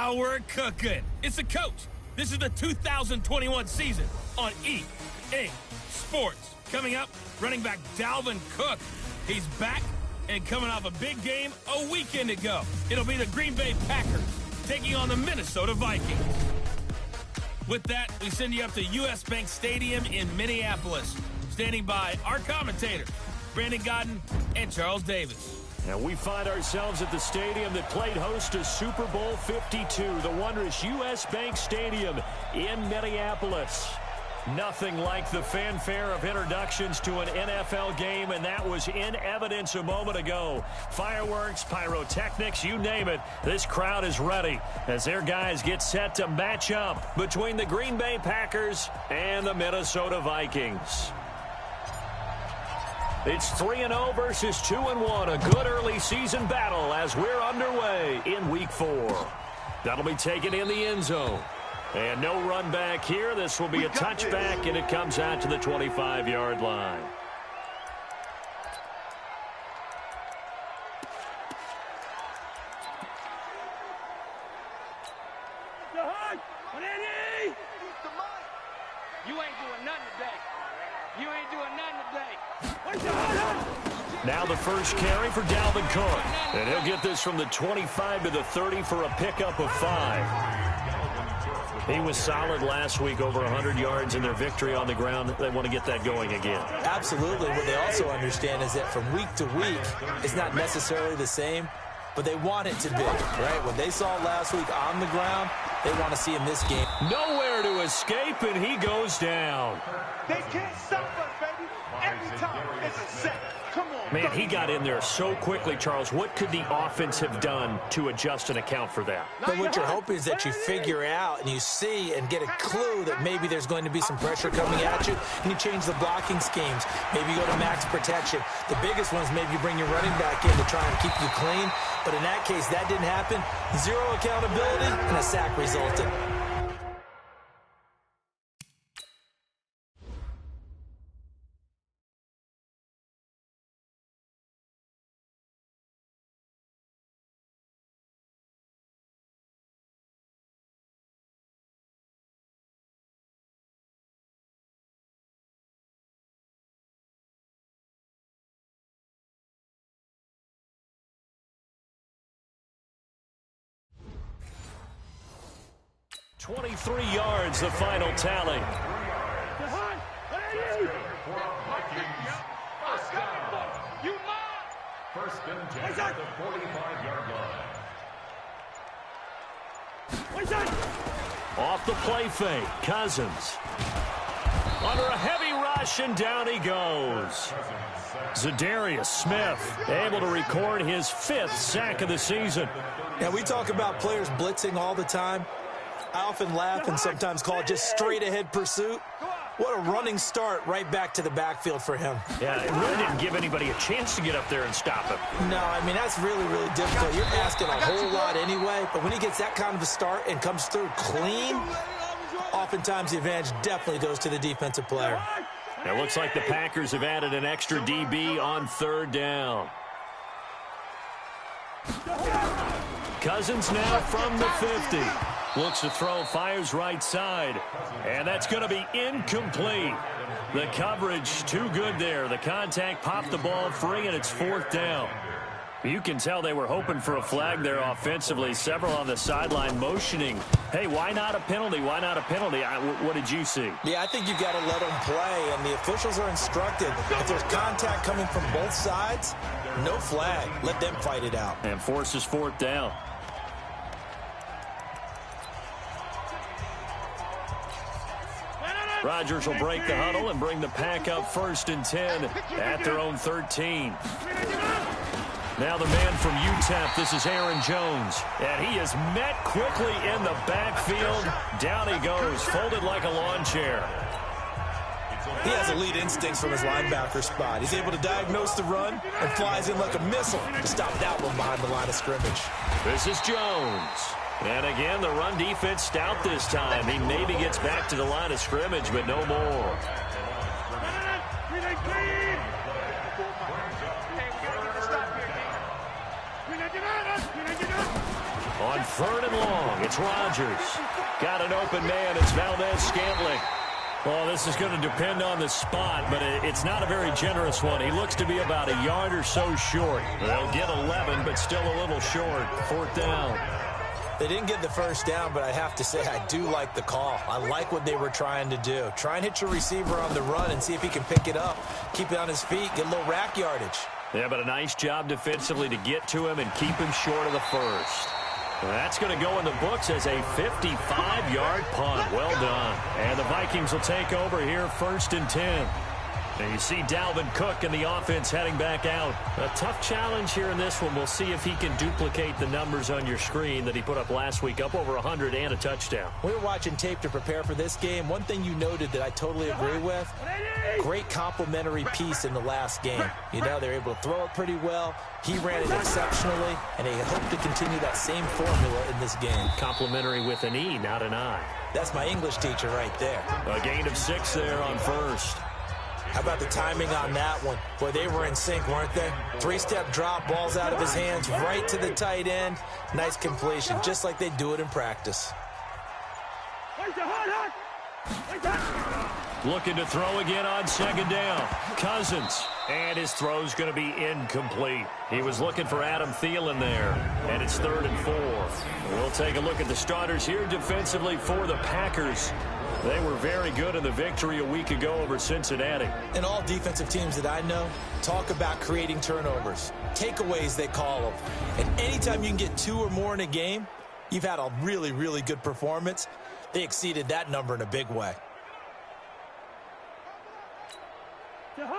Now we're cooking. It's the coach. This is the 2021 season on EA Sports. Coming up, running back Dalvin Cook. He's back and coming off a big game a weekend ago. It'll be the Green Bay Packers taking on the Minnesota Vikings. With that, we send you up to U.S. Bank Stadium in Minneapolis. Standing by our commentators, Brandon Godden and Charles Davis. And we find ourselves at the stadium that played host to Super Bowl 52, the wondrous U.S. Bank Stadium in Minneapolis. Nothing like the fanfare of introductions to an NFL game, and that was in evidence a moment ago. Fireworks, pyrotechnics, you name it. This crowd is ready as their guys get set to match up between the Green Bay Packers and the Minnesota Vikings. It's 3-0 versus 2-1, a good early season battle as we're underway in Week 4. That'll be taken in the end zone. And no run back here. This will be a touchback, and it comes out to the 25-yard line. You ain't doing nothing today. You ain't doing nothing today. Now the first carry for Dalvin Cook. And he'll get this from the 25 to the 30 for a pickup of 5. He was solid last week, over 100 yards in their victory on the ground. They want to get that going again. Absolutely. What they also understand is that from week to week, it's not necessarily the same, but they want it to be, right? What they saw last week on the ground, they want to see in this game. Nowhere to escape, and he goes down. They can't stop us, baby. Every time it's a set. Come on. Man, he got in there so quickly, Charles. What could the offense have done to adjust and account for that? But what you're hoping is that you figure out and you see and get a clue that maybe there's going to be some pressure coming at you, and you change the blocking schemes. Maybe you go to max protection. The biggest one is maybe you bring your running back in to try and keep you clean. But in that case, that didn't happen. Zero accountability, and a sack resulted. .23 yards, the final tally. First and 10 at the 45-yard line. Off the play fake, Cousins. Under a heavy rush, and down he goes. Zadarius Smith able to record his 5th sack of the season. Now, we talk about players blitzing all the time. I often laugh and sometimes call it just straight-ahead pursuit. What a running start right back to the backfield for him. Yeah, it really didn't give anybody a chance to get up there and stop him. No, I mean, that's really, really difficult. You're asking a whole lot anyway, but when he gets that kind of a start and comes through clean, oftentimes the advantage definitely goes to the defensive player. It looks like the Packers have added an extra DB on 3rd down. Cousins now from the 50. Looks to throw, fires right side. And that's going to be incomplete. The coverage too good there. The contact popped the ball free, and it's 4th down. You can tell they were hoping for a flag there offensively. Several on the sideline motioning. Hey, why not a penalty? Why not a penalty? What did you see? Yeah, I think you've got to let them play, and the officials are instructed. If there's contact coming from both sides, no flag. Let them fight it out. And forces 4th down. Rodgers will break the huddle and bring the pack up 1st and 10 at their own 13. Now the man from UTEP, this is Aaron Jones. And he is met quickly in the backfield. Down he goes, folded like a lawn chair. He has elite instincts from his linebacker spot. He's able to diagnose the run and flies in like a missile to stop that one behind the line of scrimmage. This is Jones. And again, the run defense stout this time. He maybe gets back to the line of scrimmage, but no more. On On 3rd and long, it's Rodgers. Got an open man. It's Valdez-Scantling. Well, this is going to depend on the spot, but it's not a very generous one. He looks to be about a yard or so short. They'll get 11, but still a little short. 4th down. They didn't get the first down, but I have to say I do like the call. I like what they were trying to do. Try and hit your receiver on the run and see if he can pick it up, keep it on his feet, get a little rack yardage. Yeah, but a nice job defensively to get to him and keep him short of the first. Well, that's going to go in the books as a 55-yard punt. Well done. And the Vikings will take over here 1st and 10. And you see Dalvin Cook and the offense heading back out. A tough challenge here in this one. We'll see if he can duplicate the numbers on your screen that he put up last week, up over 100 and a touchdown. We were watching tape to prepare for this game. One thing you noted that I totally agree with, great complimentary piece in the last game. You know, they're able to throw it pretty well. He ran it exceptionally, and they hope to continue that same formula in this game. Complimentary with an E, not an I. That's my English teacher right there. A gain of 6 there on 1st. How about the timing on that one? Boy, they were in sync, weren't they? 3-step drop, balls out of his hands, right to the tight end. Nice completion, just like they do it in practice. Looking to throw again on 2nd down. Cousins. And his throw's going to be incomplete. He was looking for Adam Thielen there. And it's 3rd and 4. We'll take a look at the starters here defensively for the Packers. They were very good in the victory a week ago over Cincinnati. And all defensive teams that I know talk about creating turnovers. Takeaways, they call them. And anytime you can get 2 or more in a game, you've had a really, really good performance. They exceeded that number in a big way.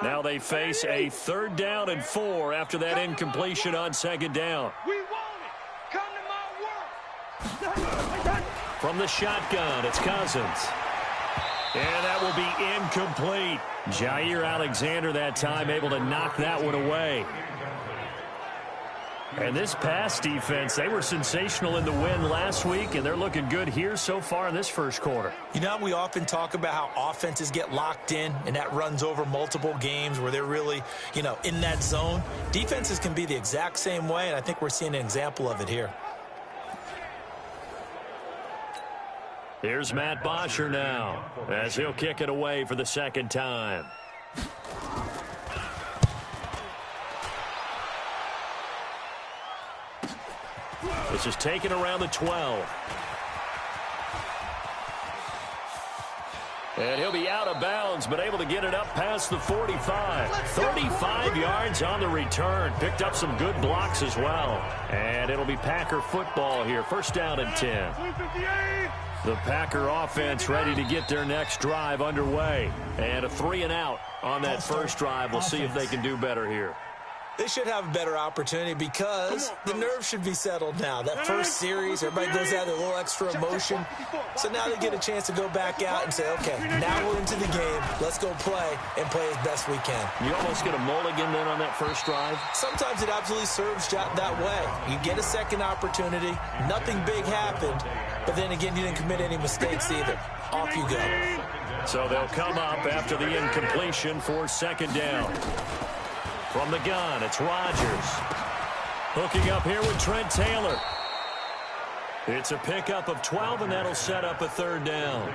Now they face a 3rd down and 4 after that incompletion on 2nd down. We want it. Come to my work. From the shotgun, it's Cousins. And that will be incomplete. Jair Alexander that time able to knock that one away. And this pass defense, they were sensational in the win last week, and they're looking good here so far in this first quarter. You know, we often talk about how offenses get locked in, and that runs over multiple games where they're really, you know, in that zone. Defenses can be the exact same way, and I think we're seeing an example of it here. Here's Matt Bosher now, as he'll kick it away for the 2nd time. This is taken around the 12. And he'll be out of bounds, but able to get it up past the 45. 35 yards on the return. Picked up some good blocks as well. And it'll be Packer football here. 1st down and 10. The Packer offense ready to get their next drive underway. And a 3 and out on that first drive. We'll see if they can do better here. They should have a better opportunity because the nerves should be settled now. That first series, everybody goes out with a little extra emotion. So now they get a chance to go back out and say, okay, now we're into the game. Let's go play and play as best we can. You almost get a mulligan then on that first drive? Sometimes it absolutely serves that way. You get a second opportunity. Nothing big happened. But then again, you didn't commit any mistakes either. Off you go. So they'll come up after the incompletion for 2nd down. From the gun, it's Rodgers. Hooking up here with Trent Taylor. It's a pickup of 12, and that'll set up a 3rd down.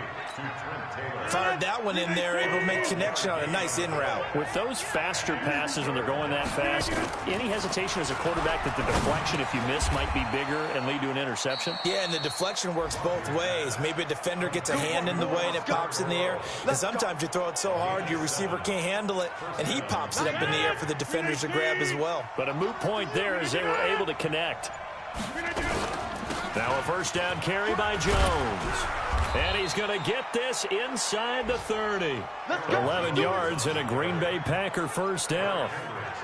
Fired that one in there, able to make connection on a nice in route. With those faster passes when they're going that fast, any hesitation as a quarterback that the deflection, if you miss, might be bigger and lead to an interception? Yeah, and the deflection works both ways. Maybe a defender gets a hand in the way and it pops in the air. And sometimes you throw it so hard your receiver can't handle it, and he pops it up in the air for the defenders to grab as well. But a moot point there as they were able to connect. Now a 1st down carry by Jones. And he's going to get this inside the 30. 11 yards and a Green Bay Packer 1st down.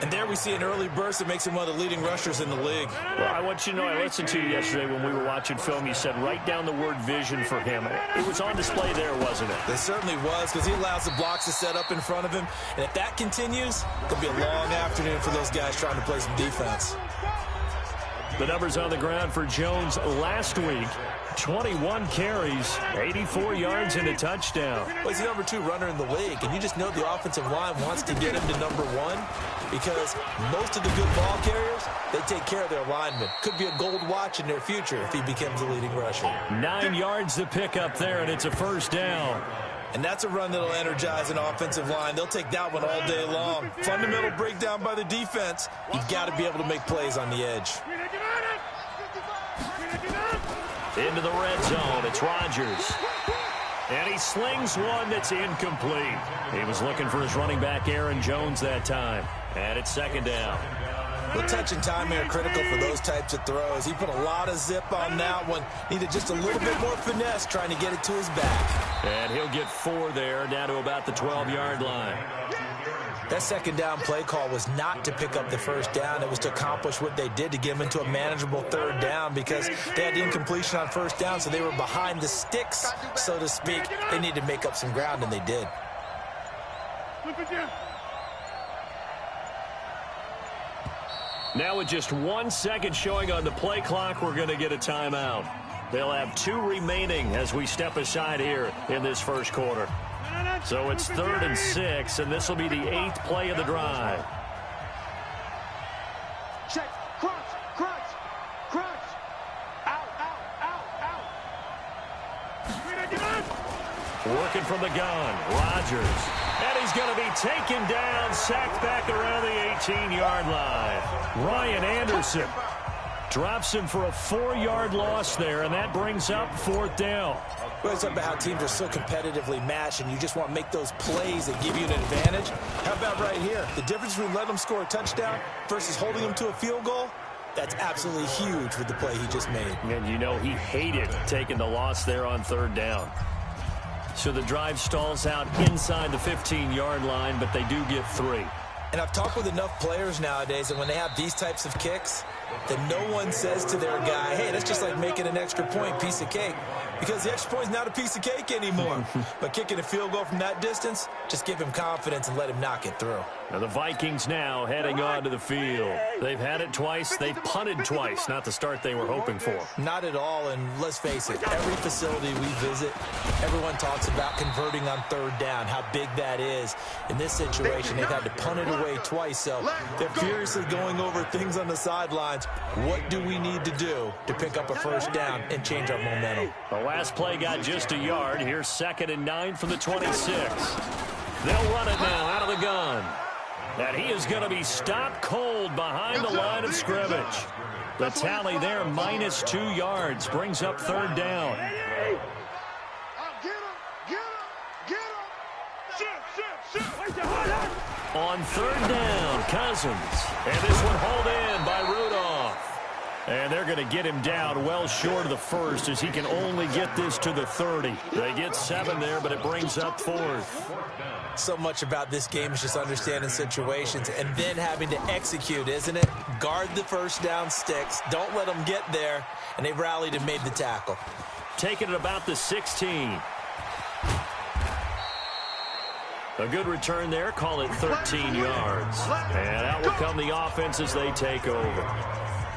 And there we see an early burst that makes him one of the leading rushers in the league. Well, I want you to know, I listened to you yesterday when we were watching film. You said write down the word vision for him. It was on display there, wasn't it? It certainly was, because he allows the blocks to set up in front of him. And if that continues, it'll be a long afternoon for those guys trying to play some defense. The numbers on the ground for Jones last week. 21 carries, 84 yards and a touchdown. Well, he's the number 2 runner in the league, and you just know the offensive line wants to get him to number 1 because most of the good ball carriers, they take care of their linemen. Could be a gold watch in their future if he becomes the leading rusher. 9 yards to pick up there, and it's a first down. And that's a run that'll energize an offensive line. They'll take that one all day long. Fundamental breakdown by the defense. You've got to be able to make plays on the edge. Into the red zone, it's Rodgers. And he slings one that's incomplete. He was looking for his running back, Aaron Jones, that time. And it's second down. The touch and time are critical for those types of throws. He put a lot of zip on that one. Needed just a little bit more finesse trying to get it to his back. And he'll get 4 there, down to about the 12-yard line. That second down play call was not to pick up the first down. It was to accomplish what they did to get him into a manageable third down because they had the incompletion on first down, so they were behind the sticks, so to speak. They needed to make up some ground, and they did. Now with just 1 second showing on the play clock, we're going to get a timeout. They'll have 2 remaining as we step aside here in this first quarter. So it's 3rd and 6, and this will be the 8th play of the drive. Check. Crunch. Out. Working from the gun, Rodgers. And he's going to be taken down, sacked back around the 18-yard line. Ryan Anderson drops him for a 4-yard loss there, and that brings up 4th down. Well, it's about how teams are so competitively matched, and you just want to make those plays that give you an advantage. How about right here? The difference between letting them score a touchdown versus holding them to a field goal, that's absolutely huge with the play he just made. And you know he hated taking the loss there on 3rd down. So the drive stalls out inside the 15-yard line, but they do get 3. And I've talked with enough players nowadays that when they have these types of kicks, that no one says to their guy, hey, that's just like making an extra point, piece of cake. Because the extra point is not a piece of cake anymore. But kicking a field goal from that distance, just give him confidence and let him knock it through. Now the Vikings now heading onto the field. They've had it twice. They've punted twice. Not the start they were hoping for. Not at all, and let's face it, every facility we visit, everyone talks about converting on 3rd down, how big that is. In this situation, they've had to punt it away twice, so they're furiously going over things on the sidelines. What do we need to do to pick up a first down and change our momentum? The last play got just a yard. Here's 2nd and 9 from the 26. They'll run it now out of the gun. And he is going to be stopped cold behind the line of scrimmage. The tally there, minus 2 yards, brings up 3rd down. On 3rd down, Cousins. And this one hauled in by Rudolph. And they're going to get him down well short of the 1st as he can only get this to the 30. They get 7 there, but it brings up 4th. So much about this game is just understanding situations and then having to execute, isn't it? Guard the first down sticks. Don't let them get there. And they rallied and made the tackle. Taking it about the 16. A good return there. Call it 13 yards. And out will come the offense as they take over.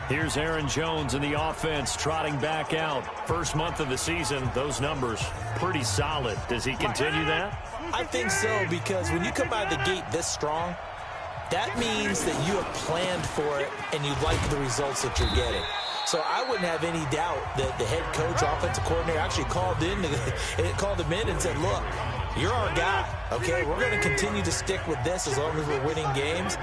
Here's Aaron Jones in the offense trotting back out. First month of the season, those numbers pretty solid. Does he continue that? I think so, because when you come out of the gate this strong, that means that you have planned for it and you like the results that you're getting. So I wouldn't have any doubt that the head coach, offensive coordinator actually called him in and said, look, you're our guy, okay? We're going to continue to stick with this as long as we're winning games.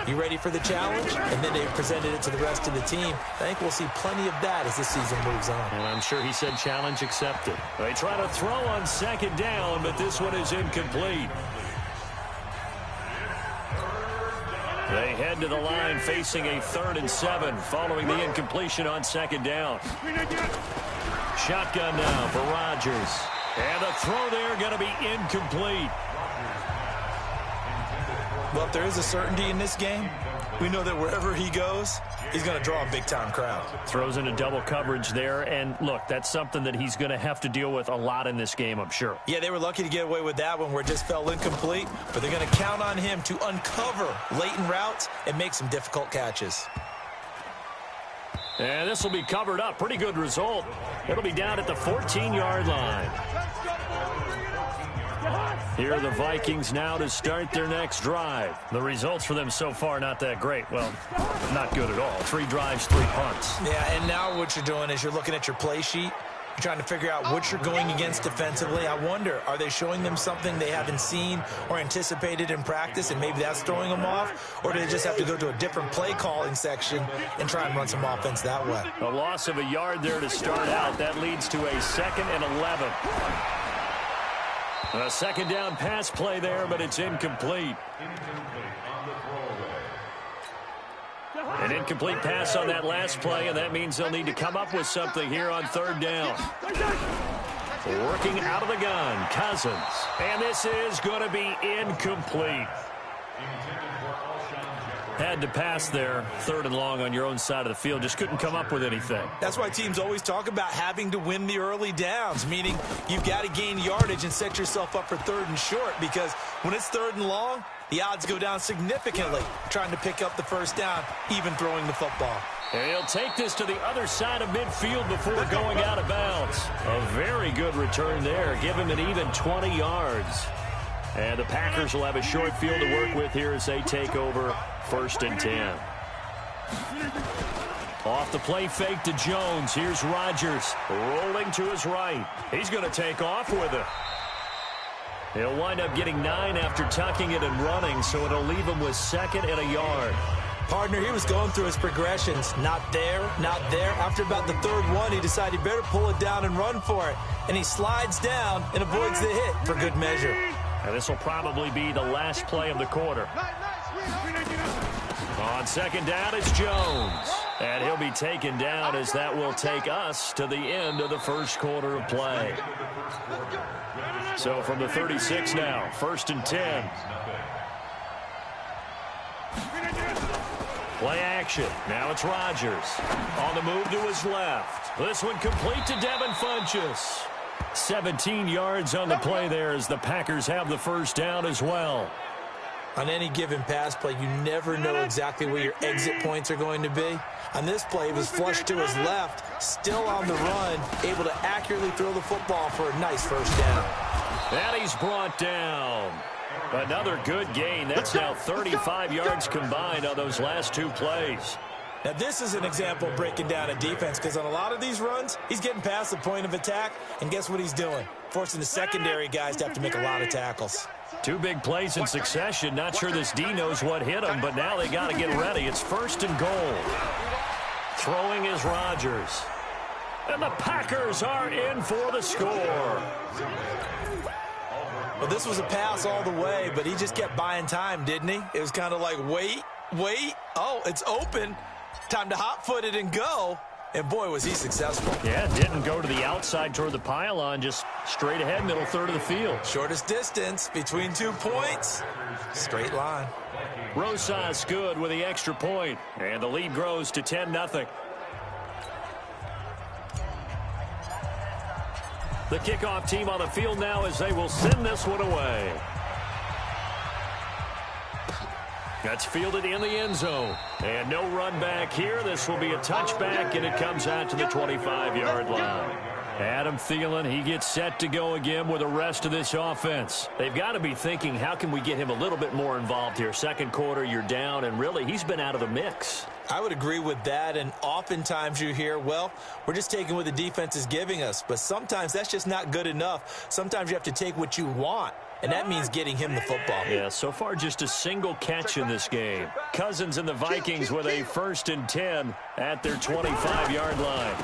You ready for the challenge? And then they presented it to the rest of the team. I think we'll see plenty of that as this season moves on. And I'm sure he said challenge accepted. They try to throw on 2nd down, but this one is incomplete. They head to the line facing a 3rd and 7 following the incompletion on 2nd down. Shotgun now for Rodgers. And the throw there going to be incomplete. Well, if there is a certainty in this game, we know that wherever he goes, he's going to draw a big-time crowd. Throws into double coverage there, and look, that's something that he's going to have to deal with a lot in this game, I'm sure. Yeah, they were lucky to get away with that one where it just fell incomplete, but they're going to count on him to uncover latent routes and make some difficult catches. And this will be covered up. Pretty good result. It'll be down at the 14-yard line. Here are the Vikings now to start their next drive. The results for them so far not that great. Well, not good at all. 3 drives, 3 punts. Yeah, and now what you're doing is you're looking at your play sheet. You're trying to figure out what you're going against defensively. I wonder, are they showing them something they haven't seen or anticipated in practice, and maybe that's throwing them off? Or do they just have to go to a different play calling section and try and run some offense that way? A loss of a yard there to start out. That leads to a 2nd and 11. A second down pass play there, but it's incomplete. An incomplete pass on that last play, and that means they'll need to come up with something here on 3rd down. Working out of the gun, Cousins. And this is going to be incomplete. Had to pass there, 3rd and long on your own side of the field. Just couldn't come up with anything. That's why teams always talk about having to win the early downs, meaning you've got to gain yardage and set yourself up for 3rd and short, because when it's 3rd and long, the odds go down significantly trying to pick up the 1st down, even throwing the football. And he'll take this to the other side of midfield before going out of bounds. A very good return there. Give him an even 20 yards. And the Packers will have a short field to work with here as they take over 1st and 10. Off the play fake to Jones. Here's Rodgers rolling to his right. He's going to take off with it. He'll wind up getting 9 after tucking it and running, so it'll leave him with 2nd and a yard. Partner, he was going through his progressions. Not there, not there. After about the 3rd one, he decided he better pull it down and run for it. And he slides down and avoids the hit for good measure. And this will probably be the last play of the quarter. On 2nd down, it's Jones. And he'll be taken down as that will take us to the end of the 1st quarter of play. So from the 36 now, 1st and 10. Play action. Now it's Rodgers. On the move to his left. This one complete to Devin Funchess. 17 yards on the play there as the Packers have the 1st down as well. On any given pass play, you never know exactly where your exit points are going to be. On this play, he was flushed to his left, still on the run, able to accurately throw the football for a nice 1st down. And he's brought down. Another good gain. That's now 35 yards combined on those last 2 plays. Now, this is an example of breaking down a defense, because on a lot of these runs, he's getting past the point of attack, and guess what he's doing? Forcing the secondary guys to have to make a lot of tackles. 2 big plays in succession. Not sure this D knows what hit him, but now they got to get ready. It's 1st and goal. Throwing is Rodgers. And the Packers are in for the score. Well, this was a pass all the way, but he just kept buying time, didn't he? It was kind of like, wait. Oh, it's open. Time to hot-foot it and go. And, boy, was he successful. Yeah, didn't go to the outside toward the pylon, just straight ahead, middle 3rd of the field. Shortest distance between 2 points. Straight line. Rosas good with the extra point, and the lead grows to 10-0. The kickoff team on the field now as they will send this one away. That's fielded in the end zone. And no run back here. This will be a touchback, and it comes out to the 25-yard line. Adam Thielen, he gets set to go again with the rest of this offense. They've got to be thinking, how can we get him a little bit more involved here? 2nd quarter, you're down, and really, he's been out of the mix. I would agree with that, and oftentimes you hear, well, we're just taking what the defense is giving us. But sometimes that's just not good enough. Sometimes you have to take what you want. And that means getting him the football. Yeah, so far just a single catch in this game. Cousins and the Vikings with a 1st and 10 at their 25-yard line.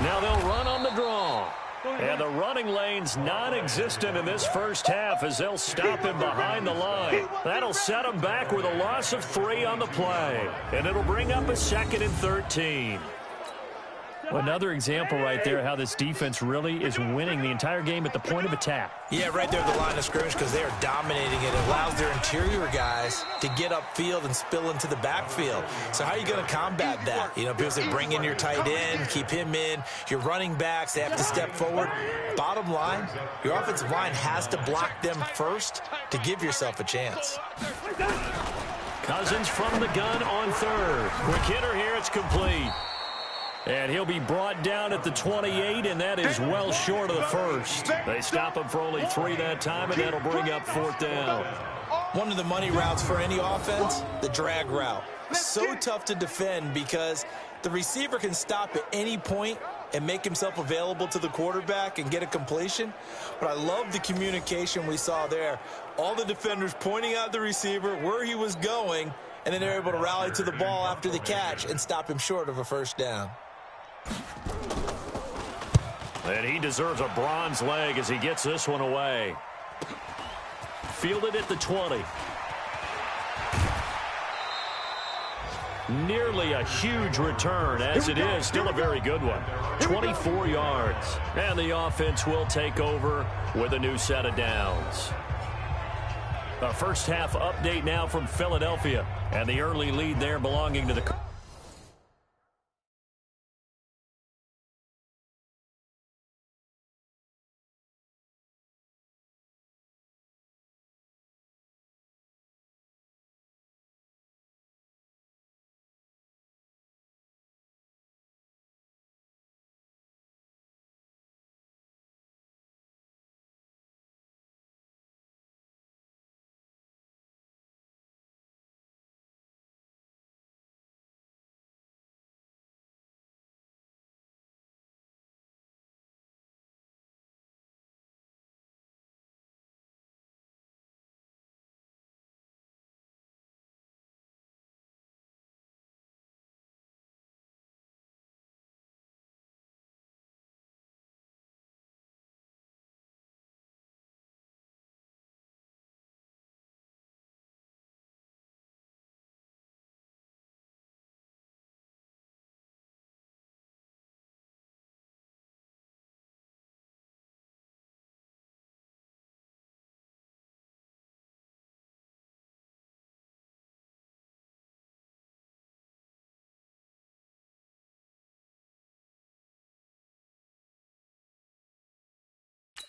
Now they'll run on the draw. And the running lane's non-existent in this 1st half as they'll stop him behind the line. That'll set him back with a loss of 3 on the play. And it'll bring up a 2nd and 13. Another example right there how this defense really is winning the entire game at the point of attack. Yeah, right there at the line of scrimmage, because they are dominating it. It allows their interior guys to get upfield and spill into the backfield. So how are you going to combat that? You know, because they bring in your tight end, keep him in. Your running backs, they have to step forward. Bottom line, your offensive line has to block them first to give yourself a chance. Cousins from the gun on 3rd. Quick hitter here, it's complete. And he'll be brought down at the 28, and that is well short of the first. They stop him for only 3 that time, and that'll bring up 4th down. One of the money routes for any offense, the drag route. So tough to defend because the receiver can stop at any point and make himself available to the quarterback and get a completion. But I love the communication we saw there. All the defenders pointing out the receiver, where he was going, and then they're able to rally to the ball after the catch and stop him short of a 1st down. And he deserves a bronze leg as he gets this one away. Fielded at the 20. Nearly a huge return, as it is still a very good one. 24 yards. And the offense will take over with a new set of downs. A first half update now from Philadelphia. And the early lead there belonging to the...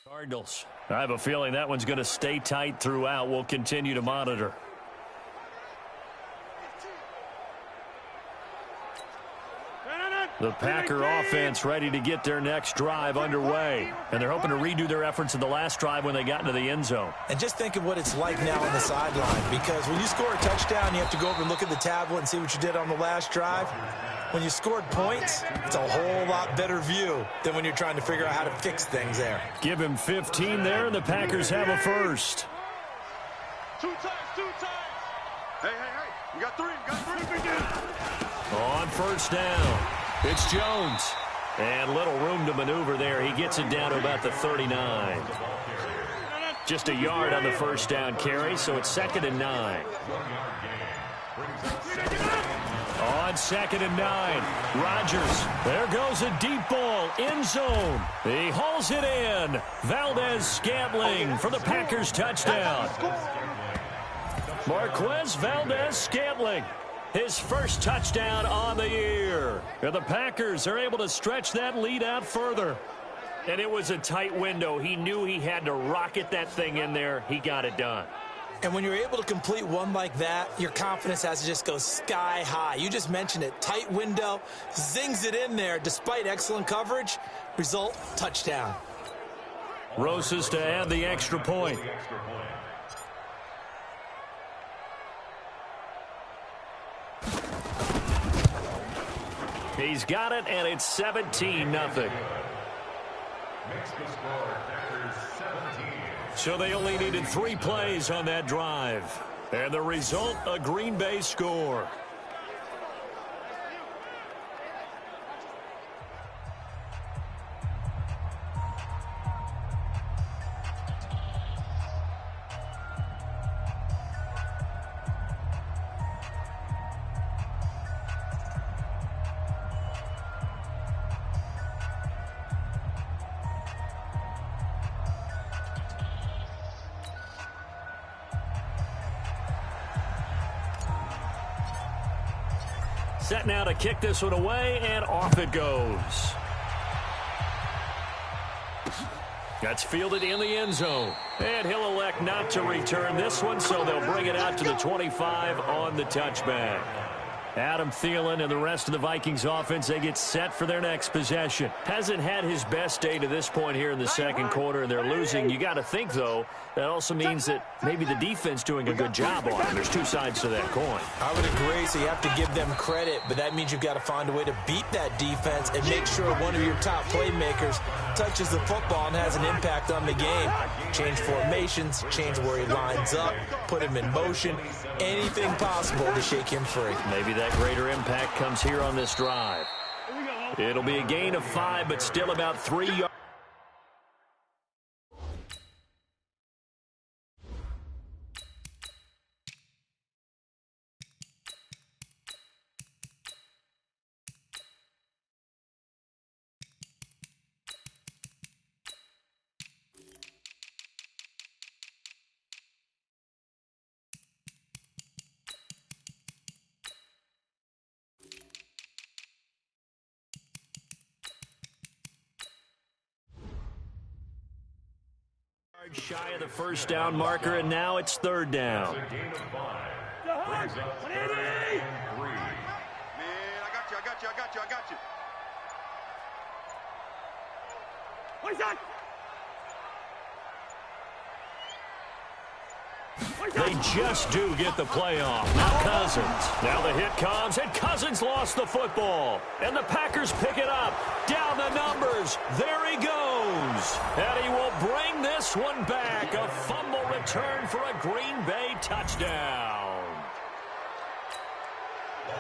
Cardinals. I have a feeling that one's going to stay tight throughout. We'll continue to monitor. The Packer offense ready to get their next drive underway. And they're hoping to redo their efforts in the last drive when they got into the end zone. And just think of what it's like now on the sideline, because when you score a touchdown, you have to go over and look at the tablet and see what you did on the last drive. When you scored points, it's a whole lot better view than when you're trying to figure out how to fix things there. Give him 15 there, and the Packers have a first. 2 times, 2 times. Hey, you got 3, On 1st down, it's Jones. And little room to maneuver there. He gets it down to about the 39. Just a yard on the 1st down carry, so it's 2nd and 9. On 2nd and 9, Rodgers. There goes a deep ball, end zone. He hauls it in. Valdez-Scantling for the Packers touchdown. Marquez Valdez-Scantling, his first touchdown on the year. And the Packers are able to stretch that lead out further. And it was a tight window. He knew he had to rocket that thing in there. He got it done. And when you're able to complete one like that, your confidence has to just go sky high. You just mentioned it. Tight window, zings it in there despite excellent coverage. Result, touchdown. Rosas to add the extra point. He's got it, and it's 17-0. So they only needed 3 plays on that drive. And the result, a Green Bay score. Set now to kick this one away, and off it goes. That's fielded in the end zone. And he'll elect not to return this one, so they'll bring it out to the 25 on the touchback. Adam Thielen and the rest of the Vikings offense, they get set for their next possession. Hasn't had his best day to this point here in the second quarter, and they're losing. You got to think, though, that also means that maybe the defense doing a good job on it. There's two sides to that coin. I would agree, so you have to give them credit, but that means you've got to find a way to beat that defense and make sure one of your top playmakers touches the football and has an impact on the game. Change formations, change where he lines up, put him in motion, anything possible to shake him free. Maybe that greater impact comes here on this drive. It'll be a gain of 5, but still about 3 yards. Shy of the first down marker, and now it's third down. Man, I got you. What's that? They just do get the play off. Now Cousins. Now the hit comes, and Cousins lost the football. And the Packers pick it up. Down the numbers. There he goes. And he will bring this one back. A fumble return for a Green Bay touchdown.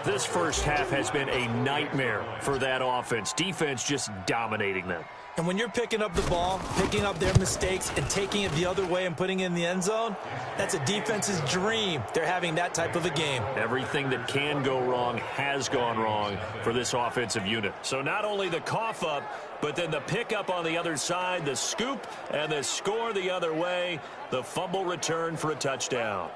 This first half has been a nightmare for that offense. Defense just dominating them. And when you're picking up the ball, picking up their mistakes, and taking it the other way and putting it in the end zone, that's a defense's dream. They're having that type of a game. Everything that can go wrong has gone wrong for this offensive unit. So not only the cough up, but then the pickup on the other side, the scoop, and the score the other way, the fumble return for a touchdown.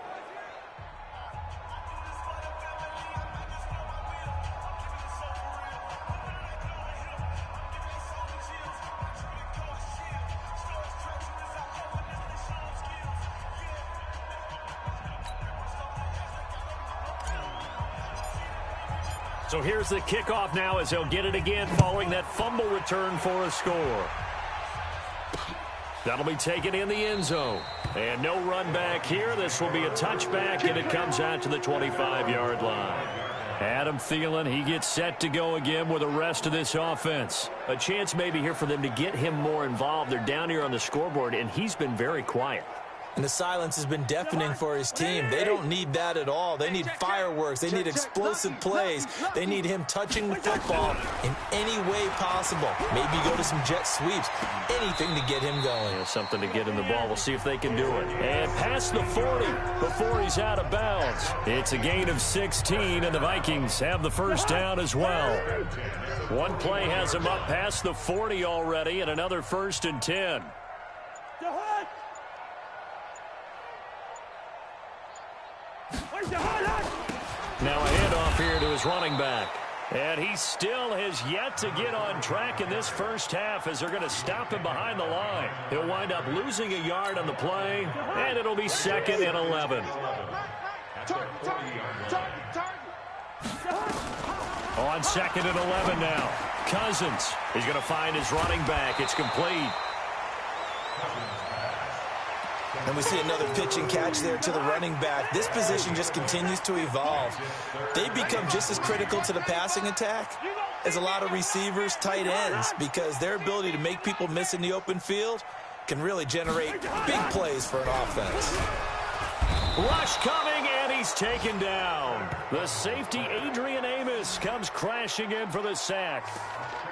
So here's the kickoff now as they'll get it again following that fumble return for a score. That'll be taken in the end zone. And no run back here. This will be a touchback, and it comes out to the 25-yard line. Adam Thielen, he gets set to go again with the rest of this offense. A chance maybe here for them to get him more involved. They're down here on the scoreboard, and he's been very quiet. And the silence has been deafening for his team. They don't need that at all. They need fireworks. They need explosive plays. They need him touching the football in any way possible. Maybe go to some jet sweeps. Anything to get him going. Yeah, something to get in the ball. We'll see if they can do it. And past the 40 before he's out of bounds. It's a gain of 16, and the Vikings have the first down as well. One play has him up past the 40 already, and another 1st and 10. Now a handoff here to his running back. And he still has yet to get on track in this first half as they're going to stop him behind the line. He'll wind up losing a yard on the play, and it'll be 2nd and 11. On 2nd and 11 now. Cousins is going to find his running back. It's complete. And we see another pitch and catch there to the running back. This position just continues to evolve. They become just as critical to the passing attack as a lot of receivers, tight ends, because their ability to make people miss in the open field can really generate big plays for an offense. Rush coming, and he's taken down. The safety, Adrian Amos, comes crashing in for the sack.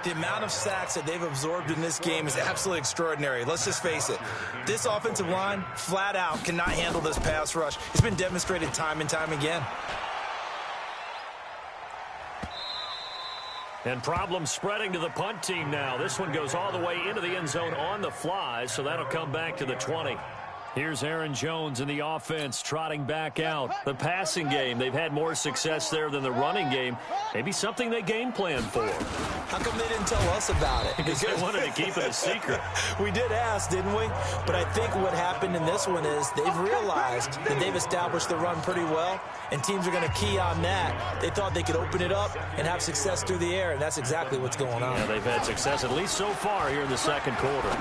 The amount of sacks that they've absorbed in this game is absolutely extraordinary. Let's just face it. This offensive line, flat out, cannot handle this pass rush. It's been demonstrated time and time again. And problems spreading to the punt team now. This one goes all the way into the end zone on the fly, so that'll come back to the 20. Here's Aaron Jones in the offense trotting back out. The passing game, they've had more success there than the running game. Maybe something they game plan for. How come they didn't tell us about it? Because they wanted to keep it a secret. We did ask, didn't we? But I think what happened in this one is they've realized that they've established the run pretty well, and teams are going to key on that. They thought they could open it up and have success through the air, and that's exactly what's going on. Yeah, they've had success at least so far here in the second quarter.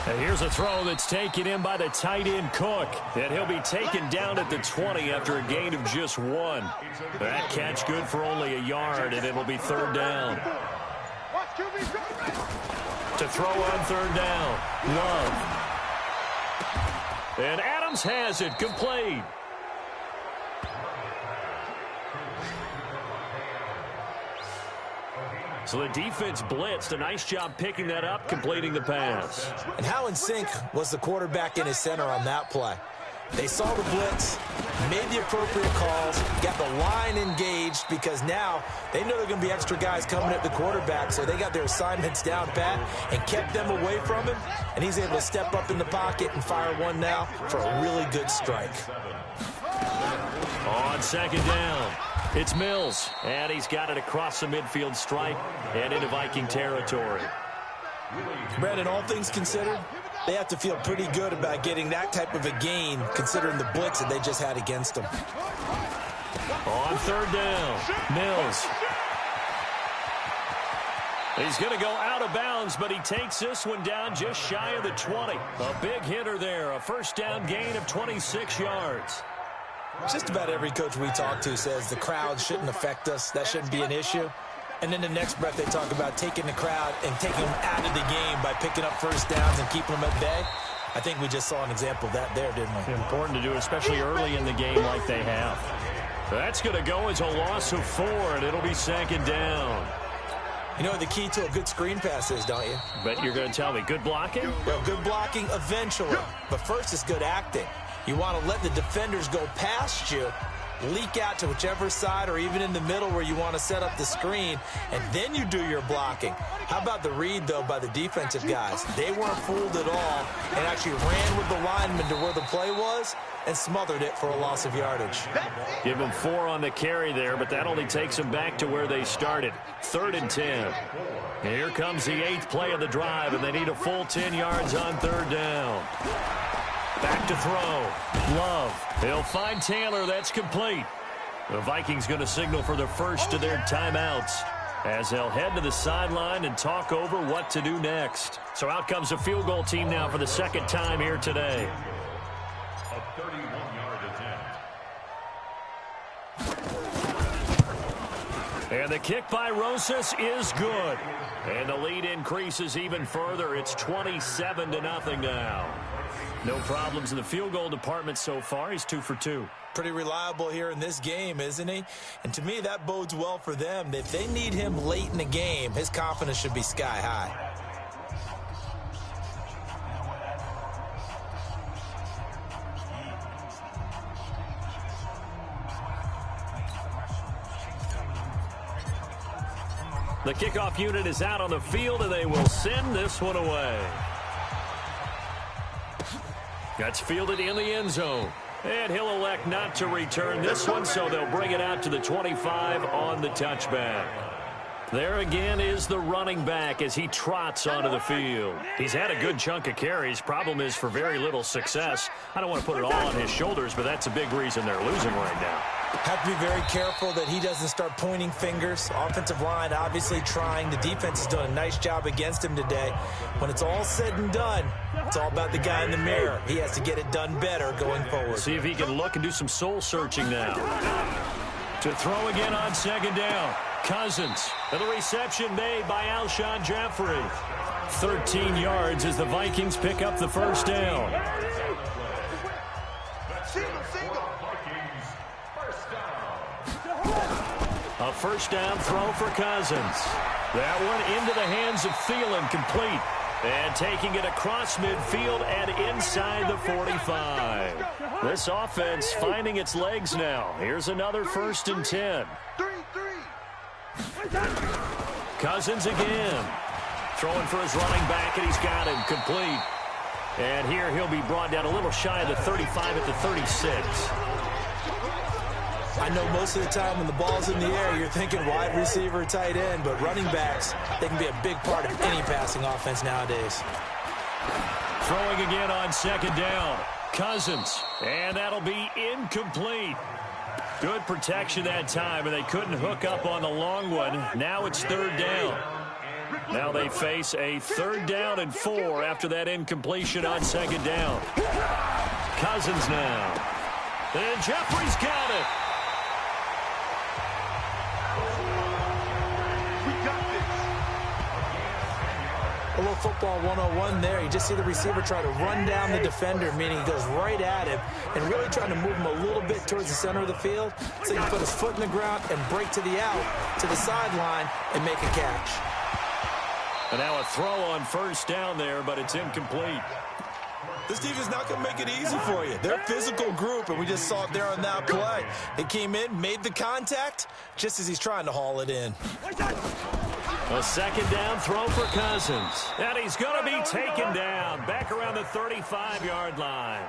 And here's a throw that's taken in by the tight end Cook. And he'll be taken down at the 20 after a gain of just 1. That catch good for only a yard, and it'll be third down. To throw on third down, Love. And Adams has it complete. So the defense blitzed. A nice job picking that up, completing the pass. And how in sync was the quarterback in his center on that play? They saw the blitz, made the appropriate calls, got the line engaged because now they know there are going to be extra guys coming at the quarterback, so they got their assignments down pat and kept them away from him, and he's able to step up in the pocket and fire one now for a really good strike. On second down, it's Mills, and he's got it across the midfield stripe and into Viking territory. Brandon, all things considered, they have to feel pretty good about getting that type of a gain considering the blitz that they just had against them. On third down, Mills. He's going to go out of bounds, but he takes this one down just shy of the 20. A big hitter there, a first down gain of 26 yards. Just about every coach we talk to says the crowd shouldn't affect us. That shouldn't be an issue. And then the next breath they talk about taking the crowd and taking them out of the game by picking up first downs and keeping them at bay. I think we just saw an example of that there, didn't we? Important to do, especially early in the game like they have. That's going to go as a loss of 4, and it'll be second down. You know what the key to a good screen pass is, don't you? Bet you're going to tell me. Good blocking? Well, good blocking eventually. But first it's good acting. You want to let the defenders go past you, leak out to whichever side or even in the middle where you want to set up the screen, and then you do your blocking. How about the read, though, by the defensive guys? They weren't fooled at all and actually ran with the lineman to where the play was and smothered it for a loss of yardage. Give them 4 on the carry there, but that only takes them back to where they started. 3rd and 10. Here comes the 8th play of the drive, and they need a full 10 yards on third down. Back to throw. Love. They'll find Taylor. That's complete. The Vikings going to signal for the first of their timeouts as they'll head to the sideline and talk over what to do next. So out comes a field goal team now for the second time here today. A 31-yard attempt. And the kick by Rosas is good. And the lead increases even further. It's 27-0 now. No problems in the field goal department so far. He's 2 for 2. Pretty reliable here in this game, isn't he? And to me, that bodes well for them. If they need him late in the game, his confidence should be sky high. The kickoff unit is out on the field, and they will send this one away. That's fielded in the end zone. And he'll elect not to return this one, so they'll bring it out to the 25 on the touchback. There again is the running back as he trots onto the field. He's had a good chunk of carries. Problem is for very little success. I don't want to put it all on his shoulders, but that's a big reason they're losing right now. Have to be very careful that he doesn't start pointing fingers. Offensive line obviously trying. The defense has done a nice job against him today. When it's all said and done, it's all about the guy in the mirror. He has to get it done better going forward. See if he can look and do some soul searching now. To throw again on second down. Cousins. And the reception made by Alshon Jeffrey. 13 yards as the Vikings pick up the first down. A first down throw for Cousins. That one into the hands of Thielen, complete. And taking it across midfield and inside the 45. This offense finding its legs now. Here's another 1st and 10. Cousins again. Throwing for his running back, and he's got him complete. And here he'll be brought down a little shy of the 35 at the 36. I know most of the time when the ball's in the air, you're thinking wide receiver, tight end, but running backs, they can be a big part of any passing offense nowadays. Throwing again on second down. Cousins. And that'll be incomplete. Good protection that time, and they couldn't hook up on the long one. Now it's third down. Now they face a 3rd down and 4 after that incompletion on second down. Cousins now. And Jeffrey's got it. A little football 101 there. You just see the receiver try to run down the defender, meaning he goes right at him and really trying to move him a little bit towards the center of the field so he can put his foot in the ground and break to the out, to the sideline, and make a catch. And now a throw on first down there, but it's incomplete. This defense is not going to make it easy for you. They're a physical group, and we just saw it there on that play. They came in, made the contact, just as he's trying to haul it in. A second down throw for Cousins. And he's going to be taken down back around the 35-yard line.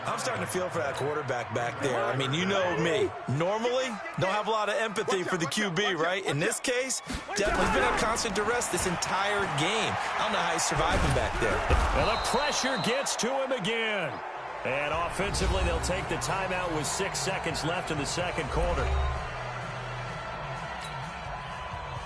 I'm starting to feel for that quarterback back there. I mean, you know me. Normally, don't have a lot of empathy for the QB, right? In this case, definitely been at constant duress this entire game. I don't know how he's surviving back there. Well, the pressure gets to him again. And offensively, they'll take the timeout with 6 seconds left in the second quarter.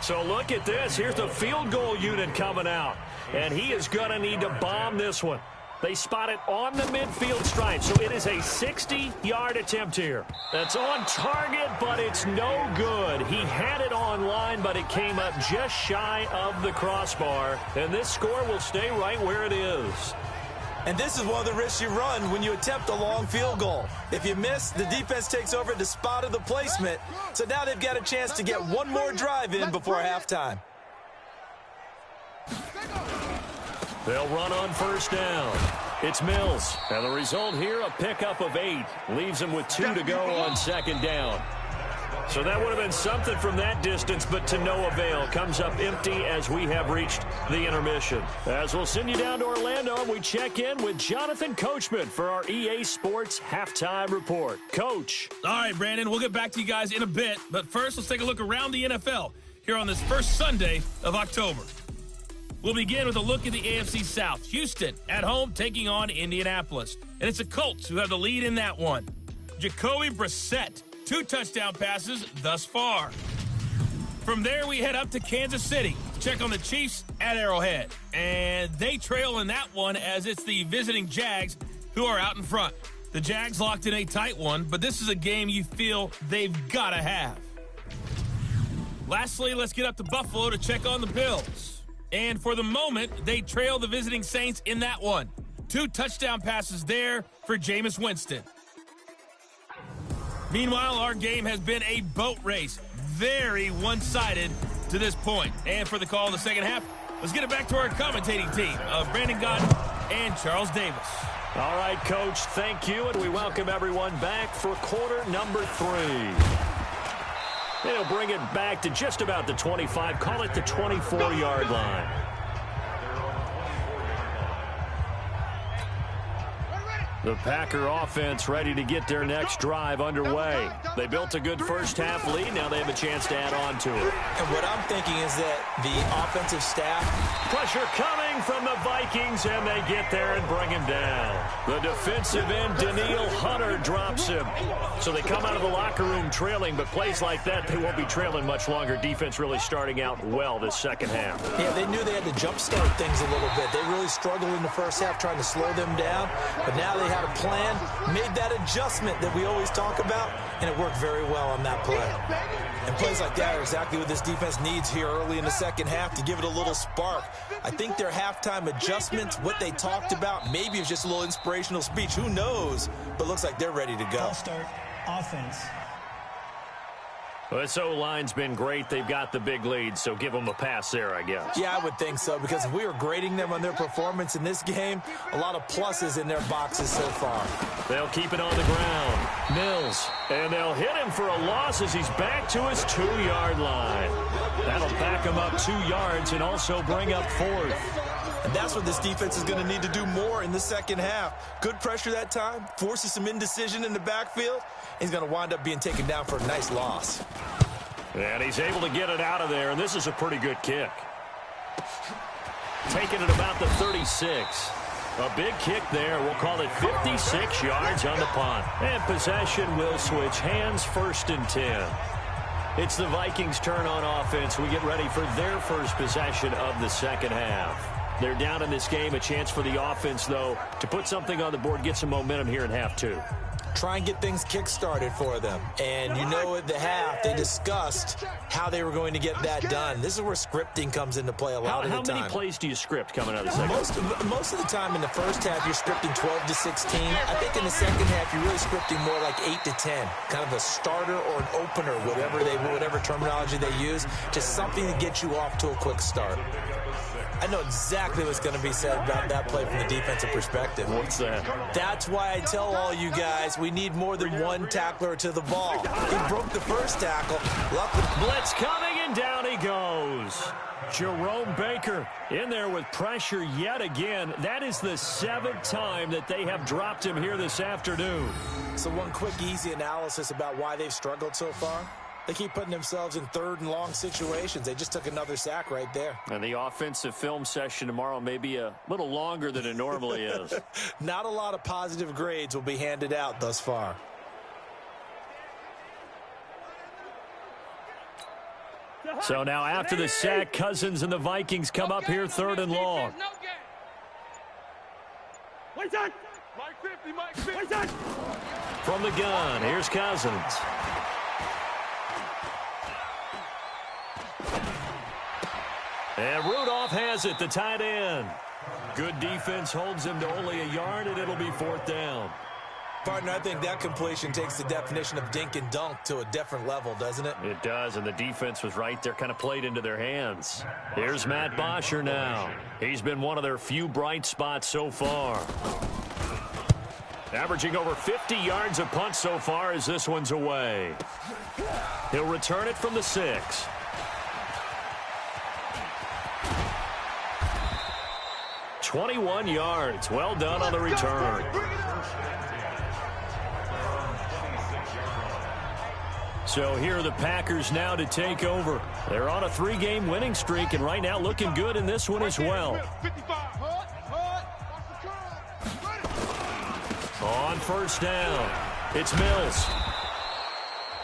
So look at this. Here's the field goal unit coming out. And he is going to need to bomb this one. They spot it on the midfield stripe, so it is a 60-yard attempt here. That's on target, but it's no good. He had it on line, but it came up just shy of the crossbar. And this score will stay right where it is. And this is one of the risks you run when you attempt a long field goal. If you miss, the defense takes over the spot of the placement. So now they've got a chance to get one more drive in before halftime. They'll run on first down. It's Mills. And the result here, a pickup of 8. Leaves him with 2 to go on second down. So that would have been something from that distance, but to no avail. Comes up empty as we have reached the intermission. As we'll send you down to Orlando, we check in with Jonathan Coachman for our EA Sports Halftime Report. Coach. All right, Brandon, we'll get back to you guys in a bit. But first, let's take a look around the NFL here on this first Sunday of October. We'll begin with a look at the AFC South. Houston at home taking on Indianapolis. And it's the Colts who have the lead in that one. Jacoby Brissett, 2 touchdown passes thus far. From there, we head up to Kansas City to check on the Chiefs at Arrowhead. And they trail in that one as it's the visiting Jags who are out in front. The Jags locked in a tight one, but this is a game you feel they've got to have. Lastly, let's get up to Buffalo to check on the Bills. And for the moment, they trail the visiting Saints in that one. 2 touchdown passes there for Jameis Winston. Meanwhile, our game has been a boat race. Very one-sided to this point. And for the call in the second half, let's get it back to our commentating team of Brandon Godden and Charles Davis. All right, Coach, thank you, and we welcome everyone back for quarter number 3. They'll bring it back to just about the 25, call it the 24-yard line. The Packer offense ready to get their next drive underway. They built a good first-half lead. Now they have a chance to add on to it. And what I'm thinking is that the offensive staff... Pressure coming from the Vikings, and they get there and bring him down. The defensive end, Daniil Hunter, drops him. So they come out of the locker room trailing, but plays like that, they won't be trailing much longer. Defense really starting out well this second half. Yeah, they knew they had to jumpstart things a little bit. They really struggled in the first half trying to slow them down, but now they had a plan, made that adjustment that we always talk about, and it worked very well on that play. And plays like that are exactly what this defense needs here early in the second half to give it a little spark. I think their halftime adjustments, what they talked about, maybe it was just a little inspirational speech. Who knows? But looks like they're ready to go. I'll start offense. Well, this O-line's been great. They've got the big lead, so give them a pass there, I guess. Yeah, I would think so, because if we were grading them on their performance in this game, a lot of pluses in their boxes so far. They'll keep it on the ground. Mills. And they'll hit him for a loss as he's back to his 2-yard line. That'll back him up 2 yards and also bring up 4th. And that's what this defense is going to need to do more in the second half. Good pressure that time, forces some indecision in the backfield. He's going to wind up being taken down for a nice loss. And he's able to get it out of there, and this is a pretty good kick. Taking it about the 36. A big kick there. We'll call it 56 yards on the punt. And possession will switch hands, 1st and 10. It's the Vikings' turn on offense. We get ready for their first possession of the second half. They're down in this game. A chance for the offense, though, to put something on the board, get some momentum here in half 2. Try and get things kick-started for them. And you know at the half, they discussed how they were going to get that done. This is where scripting comes into play a lot of the time. How many plays do you script coming out of the second half? Most of the time in the first half, you're scripting 12 to 16. I think in the second half, you're really scripting more like 8 to 10. Kind of a starter or an opener, whatever terminology they use. Just something to get you off to a quick start. I know exactly what's going to be said about that play from the defensive perspective. What's that? That's why I tell all you guys we need more than one tackler to the ball. He broke the first tackle. Blitz coming, and down he goes. Jerome Baker in there with pressure yet again. That is the 7th time that they have dropped him here this afternoon. So one quick, easy analysis about why they've struggled so far. They keep putting themselves in 3rd and long situations. They just took another sack right there. And the offensive film session tomorrow may be a little longer than it normally is. Not a lot of positive grades will be handed out thus far. So now after the sack, Cousins and the Vikings come up here 3rd and long. From the gun, here's Cousins. And Rudolph has it, the tight end. Good defense holds him to only a yard, and it'll be 4th down. Partner, I think that completion takes the definition of dink and dunk to a different level, doesn't it? It does, and the defense was right there, kind of played into their hands. Here's Matt Bosher now. He's been one of their few bright spots so far. Averaging over 50 yards a punt so far as this one's away. He'll return it from the 6. "21 yards. Well done on the return. So here are the Packers now to take over. They're on a 3-game winning streak, and right now looking good in this one as well. On 1st down, it's Mills.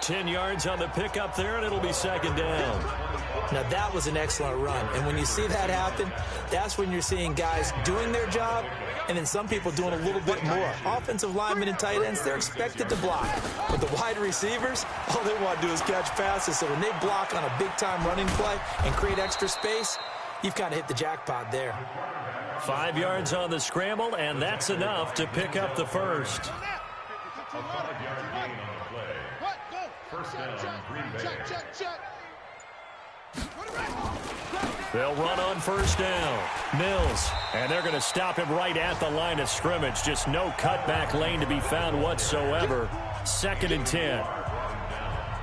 10 yards on the pickup there, and it'll be 2nd down. Now, that was an excellent run. And when you see that happen, that's when you're seeing guys doing their job and then some people doing a little bit more. Offensive linemen and tight ends, they're expected to block. But the wide receivers, all they want to do is catch passes. So when they block on a big-time running play and create extra space, you've kind of hit the jackpot there. 5 yards on the scramble, and that's enough to pick up the first. A 5-yard gain on the play. 1st down, Green Bay. They'll run on 1st down. Mills. And they're going to stop him right at the line of scrimmage. Just no cutback lane to be found whatsoever. 2nd and 10.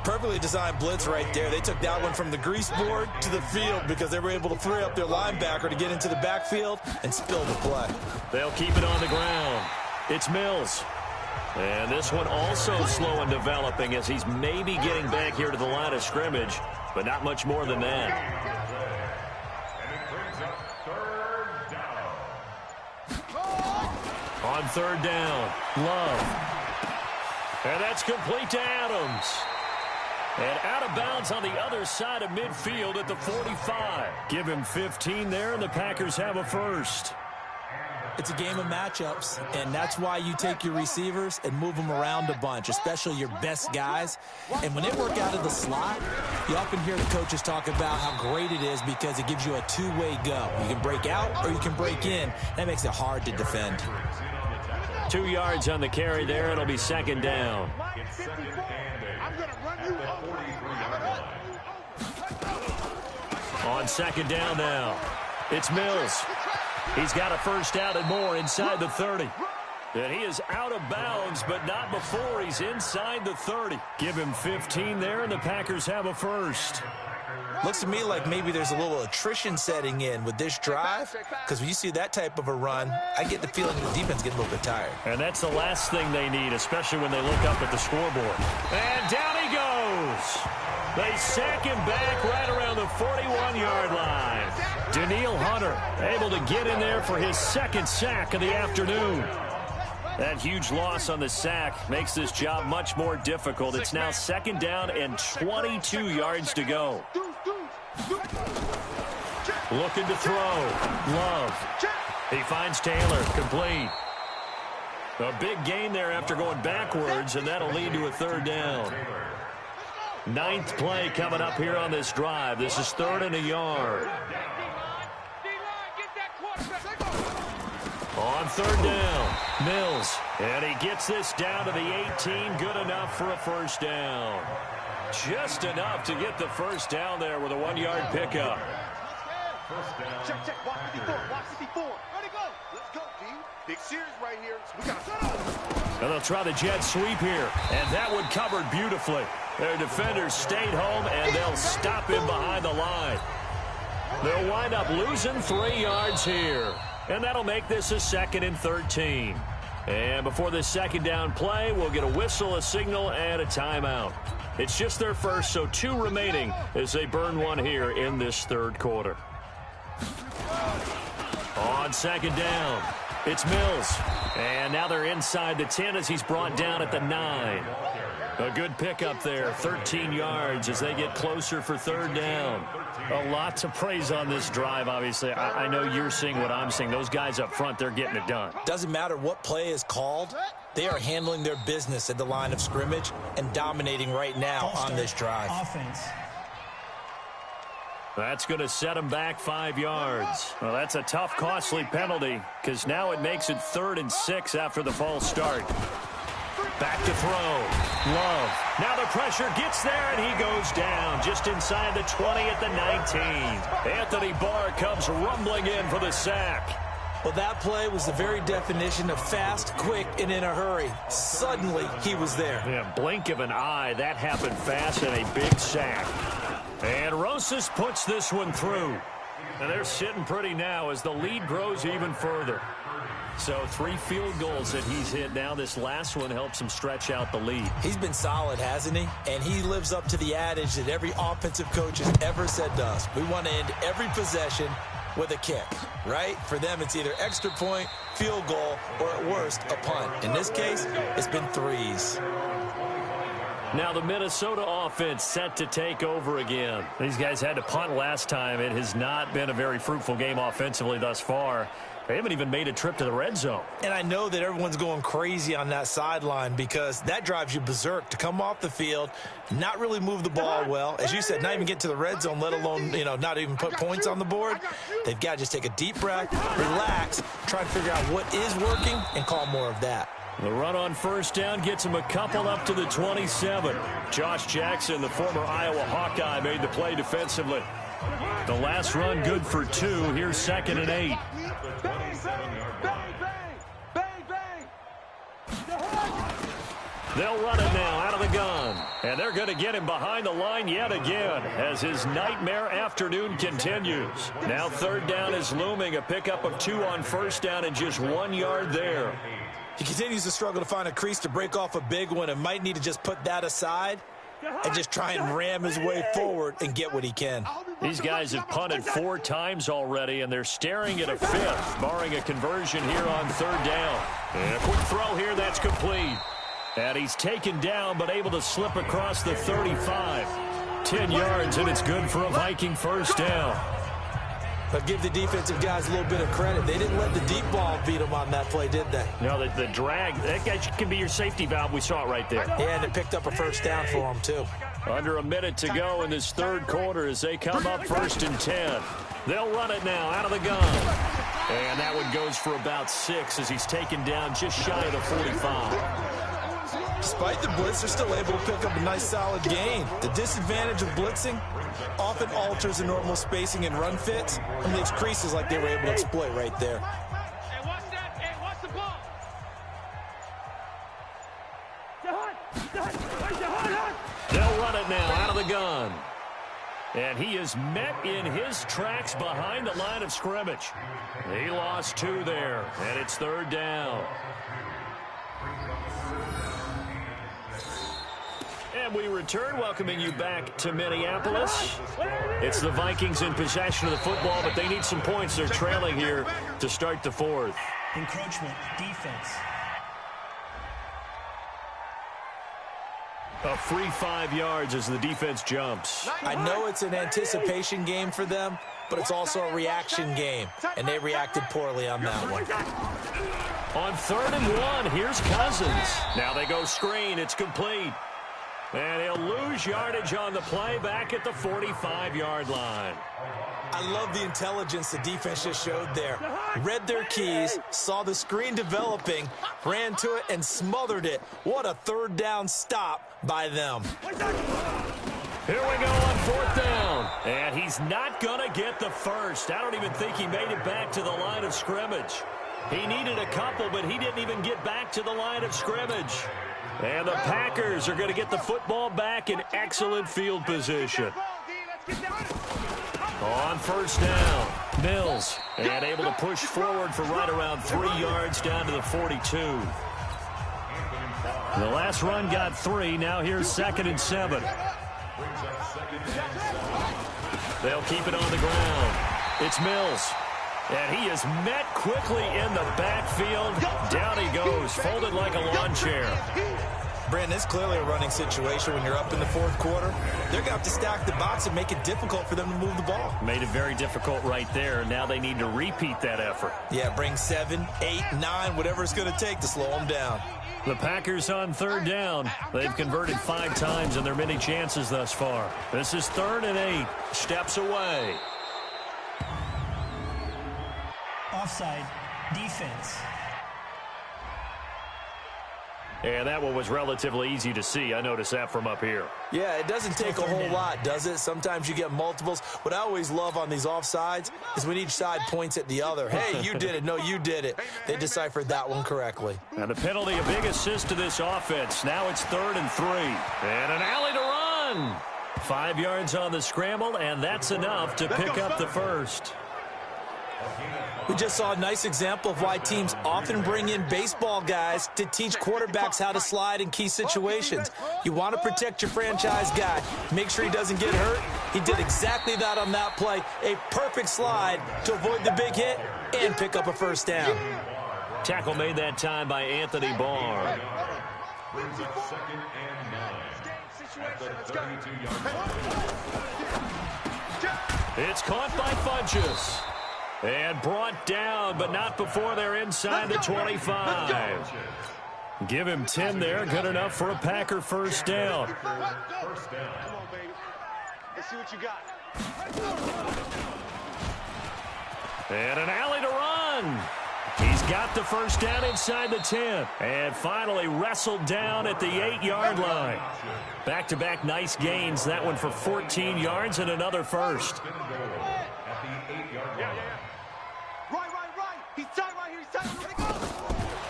Perfectly designed blitz right there. They took that one from the grease board to the field because they were able to free up their linebacker to get into the backfield and spill the play. They'll keep it on the ground. It's Mills. And this one also slow in developing as he's maybe getting back here to the line of scrimmage, but not much more than that. And it brings up 3rd down. On 3rd down, Love. And that's complete to Adams. And out of bounds on the other side of midfield at the 45. Give him 15 there, and the Packers have a first. It's a game of matchups, and that's why you take your receivers and move them around a bunch, especially your best guys. And when they work out of the slot, you often hear the coaches talk about how great it is because it gives you a two-way go. You can break out or you can break in. That makes it hard to defend. 2 yards on the carry there. It'll be 2nd down. On 2nd down now, it's Mills. He's got a first down and more inside the 30. And he is out of bounds, but not before he's inside the 30. Give him 15 there, and the Packers have a first. Looks to me like maybe there's a little attrition setting in with this drive, because when you see that type of a run, I get the feeling the defense getting a little bit tired. And that's the last thing they need, especially when they look up at the scoreboard. And down he goes. They sack him back right around the 41-yard line. Daniil Hunter able to get in there for his second sack of the afternoon. That huge loss on the sack makes this job much more difficult. It's now second down and 22 yards to go. Looking to throw. Love. He finds Taylor. Complete. A big gain there after going backwards, and that'll lead to a third down. Ninth play coming up here on this drive. This is 3rd and a yard. On 3rd down, Mills. And he gets this down to the 18. Good enough for a first down. Just enough to get the first down there with a 1-yard pickup. Check. Watch 54. Watch 54. Ready, go. Let's go, D. Big series right here. We got to. And they'll try the jet sweep here. And that one covered beautifully. Their defenders stayed home, and they'll stop him behind the line. They'll wind up losing 3 yards here. And that'll make this a 2nd and 13. And before this second down play, we'll get a whistle, a signal, and a timeout. It's just their first, so 2 remaining as they burn one here in this 3rd quarter. On 2nd down, it's Mills. And now they're inside the 10 as he's brought down at the 9. A good pickup there, 13 yards as they get closer for 3rd down. A lot to praise on this drive, obviously. I know you're seeing what I'm seeing. Those guys up front, they're getting it done. Doesn't matter what play is called. They are handling their business at the line of scrimmage and dominating right now on this drive. Offense. That's going to set them back 5 yards. Well, that's a tough, costly penalty because now it makes it 3rd and 6 after the false start. Back to throw. Love. Now the pressure gets there, and he goes down just inside the 20 at the 19. Anthony Barr comes rumbling in for the sack. Well, that play was the very definition of fast, quick, and in a hurry. Suddenly, he was there. Yeah, blink of an eye. That happened fast and a big sack. And Rosas puts this one through. And they're sitting pretty now as the lead grows even further. So 3 field goals that he's hit now. This last one helps him stretch out the lead. He's been solid, hasn't he? And he lives up to the adage that every offensive coach has ever said to us. We want to end every possession with a kick, right? For them, it's either extra point, field goal, or at worst, a punt. In this case, it's been 3s. Now the Minnesota offense set to take over again. These guys had to punt last time. It has not been a very fruitful game offensively thus far. They haven't even made a trip to the red zone. And I know that everyone's going crazy on that sideline because that drives you berserk to come off the field, not really move the ball well. As you said, not even get to the red zone, let alone, not even put points on the board. They've got to just take a deep breath, relax, try and figure out what is working and call more of that. The run on first down gets him a couple up to the 27. Josh Jackson, the former Iowa Hawkeye, made the play defensively. The last run good for 2. Here's 2nd and 8. They'll run it now out of the gun. And they're going to get him behind the line yet again as his nightmare afternoon continues. Now 3rd down is looming. A pickup of 2 on first down and just 1 yard there. He continues to struggle to find a crease to break off a big one and might need to just put that aside and just try and ram his way forward and get what he can. These guys have punted 4 times already, and they're staring at a 5th, barring a conversion here on 3rd down. And a quick throw here, that's complete. And he's taken down, but able to slip across the 35. 10 yards, and it's good for a Viking first down. But give the defensive guys a little bit of credit. They didn't let the deep ball beat them on that play, did they? No, the drag, that guy can be your safety valve. We saw it right there. Yeah, and it picked up a first down for him, too. Under a minute to go in this 3rd quarter as they come up 1st and 10. They'll run it now out of the gun. And that one goes for about 6 as he's taken down just shy of the 45. Despite the blitz, they're still able to pick up a nice, solid gain. The disadvantage of blitzing often alters the normal spacing and run fits and leaves creases like they were able to exploit right there. Hey, watch that. Hey, watch the ball. They'll run it now out of the gun. And he is met in his tracks behind the line of scrimmage. He lost 2 there, and it's 3rd down. And we return, welcoming you back to Minneapolis. It's the Vikings in possession of the football, but they need some points. They're trailing here to start the 4th. Encroachment, defense. A free 5 yards as the defense jumps. I know it's an anticipation game for them, but it's also a reaction game, and they reacted poorly on that one. On 3rd and 1, here's Cousins. Now they go screen. It's complete. And he'll lose yardage on the play back at the 45-yard line. I love the intelligence the defense just showed there. Read their keys, saw the screen developing, ran to it, and smothered it. What a 3rd down stop by them. Here we go on 4th down. And he's not going to get the first. I don't even think he made it back to the line of scrimmage. He needed a couple, but he didn't even get back to the line of scrimmage. And the Packers are going to get the football back in excellent field position. On 1st down, Mills, and able to push forward for right around 3 yards down to the 42. The last run got 3. Now here's 2nd and 7. They'll keep it on the ground. It's Mills. And he is met quickly in the backfield. Down he goes, folded like a lawn chair. Brandon, it's clearly a running situation when you're up in the 4th quarter. They're going to have to stack the box and make it difficult for them to move the ball. Made it very difficult right there. Now they need to repeat that effort. Yeah, bring 7, 8, 9, whatever it's going to take to slow them down. The Packers on 3rd down. They've converted 5 times in their many chances thus far. This is 3rd and 8. Steps away. Offside, defense. And that one was relatively easy to see. I noticed that from up here. Yeah, it doesn't take a whole lot, does it? Sometimes you get multiples. What I always love on these offsides is when each side points at the other. Hey, you did it. No, you did it. They deciphered that one correctly. And the penalty, a big assist to this offense. Now it's 3rd and 3. And an alley to run. 5 yards on the scramble, and that's enough to pick up the first. We just saw a nice example of why teams often bring in baseball guys to teach quarterbacks how to slide in key situations. You want to protect your franchise guy. Make sure he doesn't get hurt. He did exactly that on that play. A perfect slide to avoid the big hit and pick up a 1st down. Tackle made that time by Anthony Barr. Brings up 2nd and 9 at the 32-yard line. It's caught by Funchess. And brought down, but not before they're inside the 25. Give him 10 there. Good enough for a Packer 1st down. First down. Come on, baby. Let's see what you got. And an alley to run. He's got the 1st down inside the 10. And finally wrestled down at the 8-yard line. Back-to-back nice gains. That one for 14 yards and another first.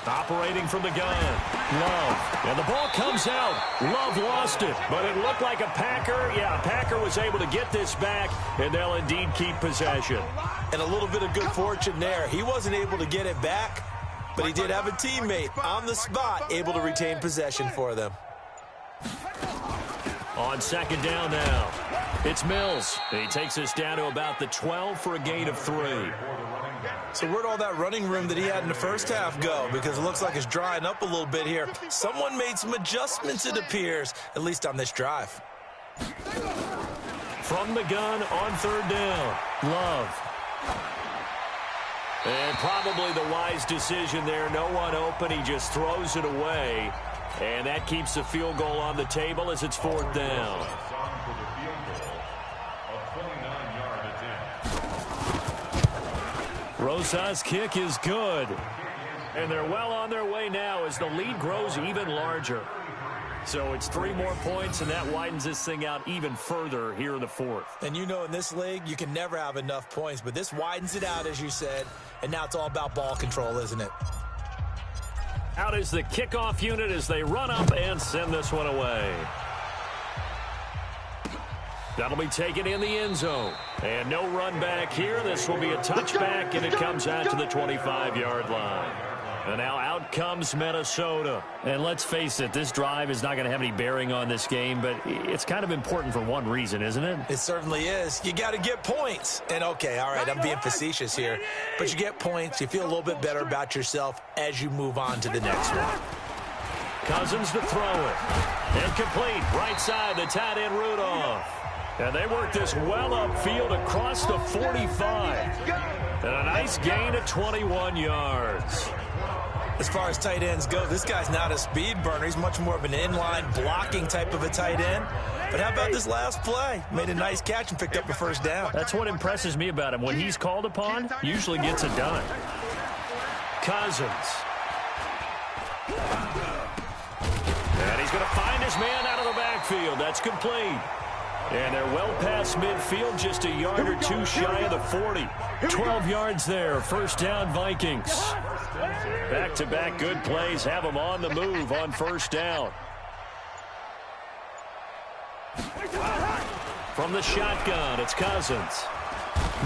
Operating from the gun, Love. And the ball comes out. Love lost it, but it looked like a Packer. Yeah, a Packer was able to get this back, and they'll indeed keep possession. And a little bit of good fortune there. He wasn't able to get it back, but he did have a teammate on the spot able to retain possession for them. On 2nd down now, it's Mills. He takes us down to about the 12 for a gain of 3. So where'd all that running room that he had in the first half go? Because it looks like it's drying up a little bit here. Someone made some adjustments, it appears, at least on this drive. From the gun on 3rd down, Love. And probably the wise decision there. No one open. He just throws it away. And that keeps the field goal on the table as it's 4th down. Rosa's kick is good. And they're well on their way now as the lead grows even larger. So it's 3 more points, and that widens this thing out even further here in the 4th. And you know in this league, you can never have enough points, but this widens it out, as you said, and now it's all about ball control, isn't it? Out is the kickoff unit as they run up and send this one away. That'll be taken in the end zone. And no run back here. This will be a touchback, and it comes out to the 25-yard line. And now out comes Minnesota. And let's face it, this drive is not going to have any bearing on this game, but it's kind of important for one reason, isn't it? It certainly is. You got to get points. And, okay, all right, I'm being facetious here. But you get points. You feel a little bit better about yourself as you move on to the next one. Cousins to throw it. Incomplete. Right side, the tight end Rudolph. And they work this well upfield across the 45. And a nice gain of 21 yards. As far as tight ends go, this guy's not a speed burner. He's much more of an inline blocking type of a tight end. But how about this last play? Made a nice catch and picked up a first down. That's what impresses me about him. When he's called upon, usually gets it done. Cousins. And he's going to find his man out of the backfield. That's complete. And they're well past midfield, just a yard or two shy of the 40. 12 yards there. First down, Vikings. Back-to-back good plays have them on the move on first down. From the shotgun, it's Cousins.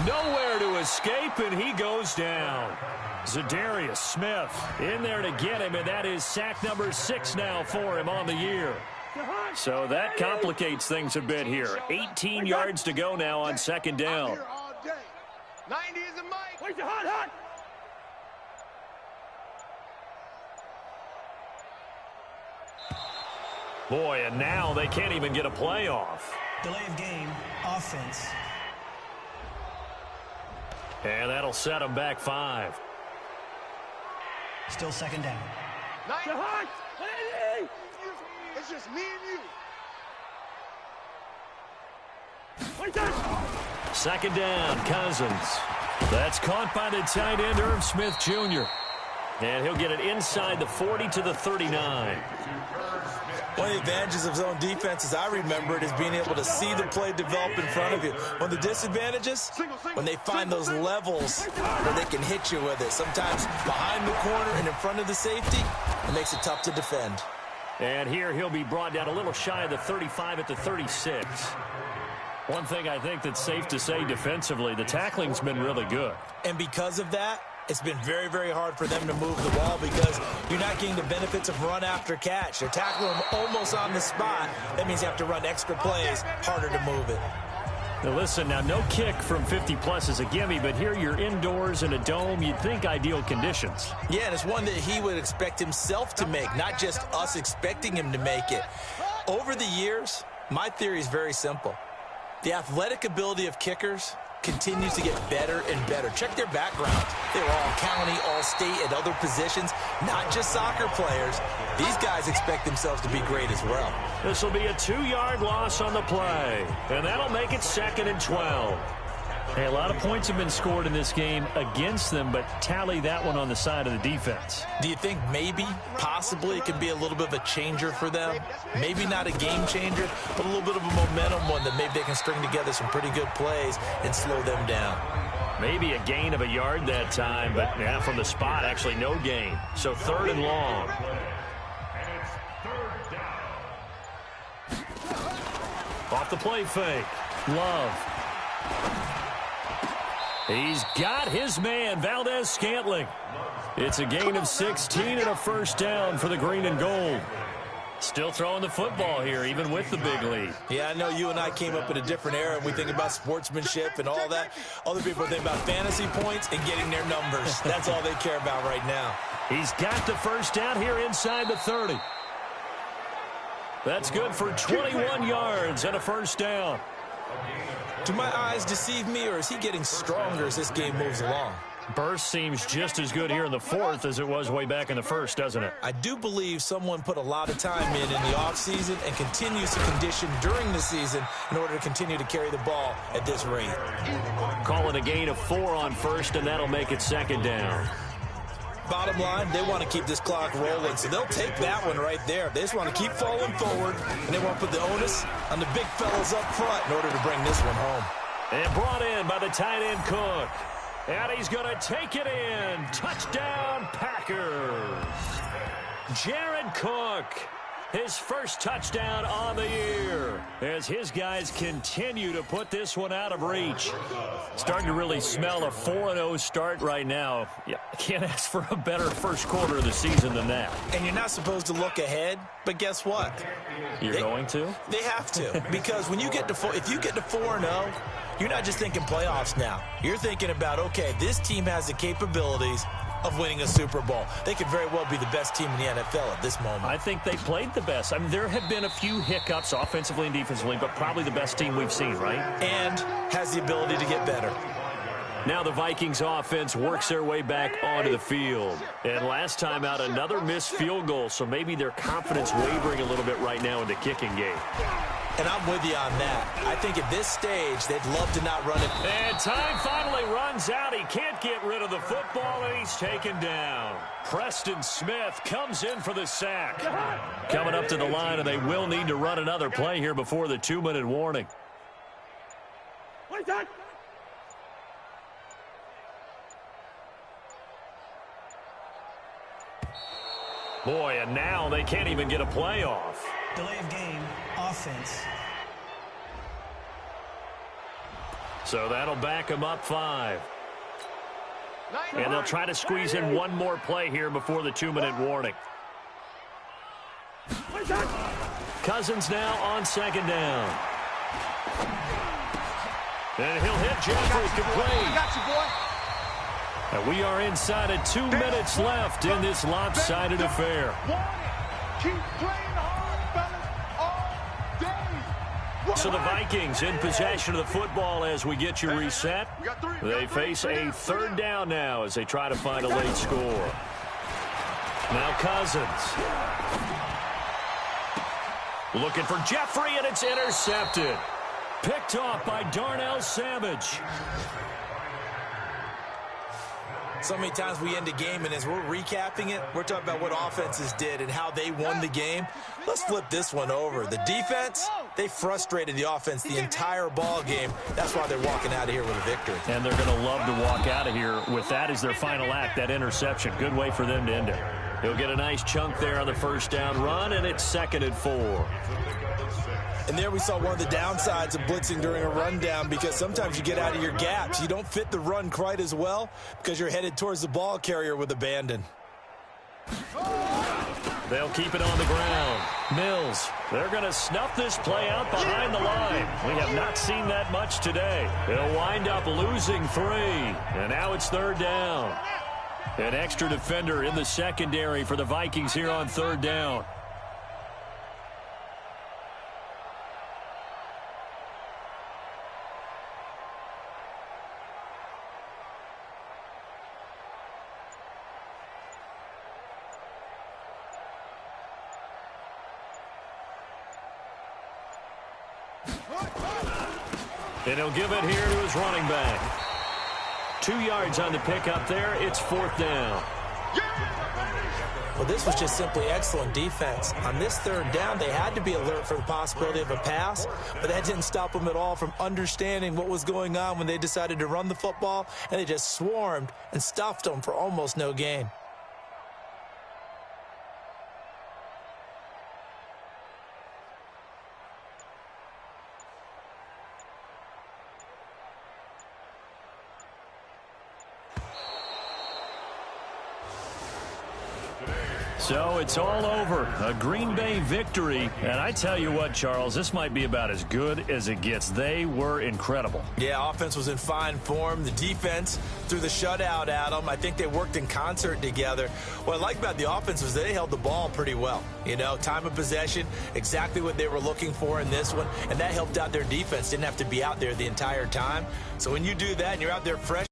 Nowhere to escape, and he goes down. Zadarius Smith in there to get him, and that is sack number 6 now for him on the year. So that complicates things a bit here. 18 yards to go now on second down. 90 is a mic. Boy, and now they can't even get a play off. Delay of game, offense. And that'll set them back 5. Still second down. It's just me and you. Second down, Cousins. That's caught by the tight end, Irv Smith Jr. And he'll get it inside the 40 to the 39. One of the advantages of zone defense, as I remember it, is being able to see the play develop in front of you. One of the disadvantages, when they find those levels where they can hit you with it. Sometimes behind the corner and in front of the safety, it makes it tough to defend. And here he'll be brought down a little shy of the 35 at the 36. One thing I think that's safe to say defensively, the tackling's been really good. And because of that, it's been very, very hard for them to move the ball because you're not getting the benefits of run after catch. They're tackling them almost on the spot. That means you have to run extra plays, harder to move it. Now listen, now no kick from 50-plus is a gimme, but here you're indoors in a dome. You'd think ideal conditions. Yeah, and it's one that he would expect himself to make, not just us expecting him to make it. Over the years, my theory is very simple. The athletic ability of kickers continues to get better and better. Check their backgrounds. They were all county, all state, at other positions, not just soccer players. These guys expect themselves to be great as well. This will be a 2-yard loss on the play, and that'll make it 2nd and 12. Hey, a lot of points have been scored in this game against them, but tally that one on the side of the defense. Do you think maybe, possibly, it could be a little bit of a changer for them? Maybe not a game changer, but a little bit of a momentum one that maybe they can string together some pretty good plays and slow them down. Maybe a gain of a yard that time, but yeah, from the spot, actually no gain. So 3rd and long. Off the play fake. Love. He's got his man, Valdez-Scantling. It's a gain of 16 and a first down for the green and gold. Still throwing the football here, even with the big lead. Yeah, I know you and I came up in a different era, and we think about sportsmanship and all that. Other people think about fantasy points and getting their numbers. That's all they care about right now. He's got the first down here inside the 30. That's good for 21 yards and a first down. Do my eyes deceive me, or is he getting stronger as this game moves along? Burst seems just as good here in the 4th as it was way back in the 1st, doesn't it? I do believe someone put a lot of time in the offseason and continues to condition during the season in order to continue to carry the ball at this rate. Call it a gain of 4 on first, and that'll make it 2nd down. Bottom line, they want to keep this clock rolling, so they'll take that one right there. They just want to keep falling forward, and they want to put the onus on the big fellas up front in order to bring this one home. And brought in by the tight end Cook. And he's going to take it in. Touchdown, Packers. Jared Cook His first touchdown on the year as his guys continue to put this one out of reach. Starting to really smell a 4-0 start right now. Yeah, can't ask for a better first quarter of the season than that. And you're not supposed to look ahead, but guess what? You're going to? They have to, because when you get to if you get to 4-0, you're not just thinking playoffs now. You're thinking about, okay, this team has the capabilities of winning a Super Bowl. They could very well be the best team in the NFL at this moment. I think they played the best. I mean, there have been a few hiccups offensively and defensively, but probably the best team we've seen, right? And has the ability to get better. Now the Vikings offense works their way back onto the field. And last time out, another missed field goal, so maybe their confidence wavering a little bit right now in the kicking game. And I'm with you on that. I think at this stage, they'd love to not run it. And time finally runs out. He can't get rid of the football, and he's taken down. Preston Smith comes in for the sack. Coming up to the line, and they will need to run another play here before the 2-minute warning. Boy, and now they can't even get a play off. Delay of game, offense. So that'll back them up 5. And they'll try to squeeze in one more play here before the 2-minute warning. Cousins now on second down. And he'll hit Jeffrey complete. Got you, boy. And we are inside of 2 minutes left in this lopsided affair. Keep playing hard, fellas, all day. So the Vikings in possession of the football as we get you reset. They face a third down now as they try to find a late score. Now Cousins. Looking for Jeffrey, and it's intercepted. Picked off by Darnell Savage. So many times we end a game, and as we're recapping it, we're talking about what offenses did and how they won the game. Let's flip this one over. The defense, they frustrated the offense the entire ball game. That's why they're walking out of here with a victory. And they're going to love to walk out of here with that as their final act, that interception. Good way for them to end it. He'll get a nice chunk there on the first down run, and it's 2nd and 4. And there we saw one of the downsides of blitzing during a rundown, because sometimes you get out of your gaps. You don't fit the run quite as well because you're headed towards the ball carrier with abandon. They'll keep it on the ground. Mills, they're going to snuff this play out behind the line. We have not seen that much today. They'll wind up losing 3. And now it's 3rd down. An extra defender in the secondary for the Vikings here on 3rd down. And he'll give it here to his running back. 2 yards on the pickup there. It's 4th down. Well, this was just simply excellent defense. On this 3rd down, they had to be alert for the possibility of a pass, but that didn't stop them at all from understanding what was going on when they decided to run the football, and they just swarmed and stuffed them for almost no gain. So it's all over. A Green Bay victory. And I tell you what, Charles, this might be about as good as it gets. They were incredible. Yeah, offense was in fine form. The defense threw the shutout at them. I think they worked in concert together. What I like about the offense was they held the ball pretty well. You know, time of possession, exactly what they were looking for in this one. And that helped out their defense. Didn't have to be out there the entire time. So when you do that and you're out there fresh,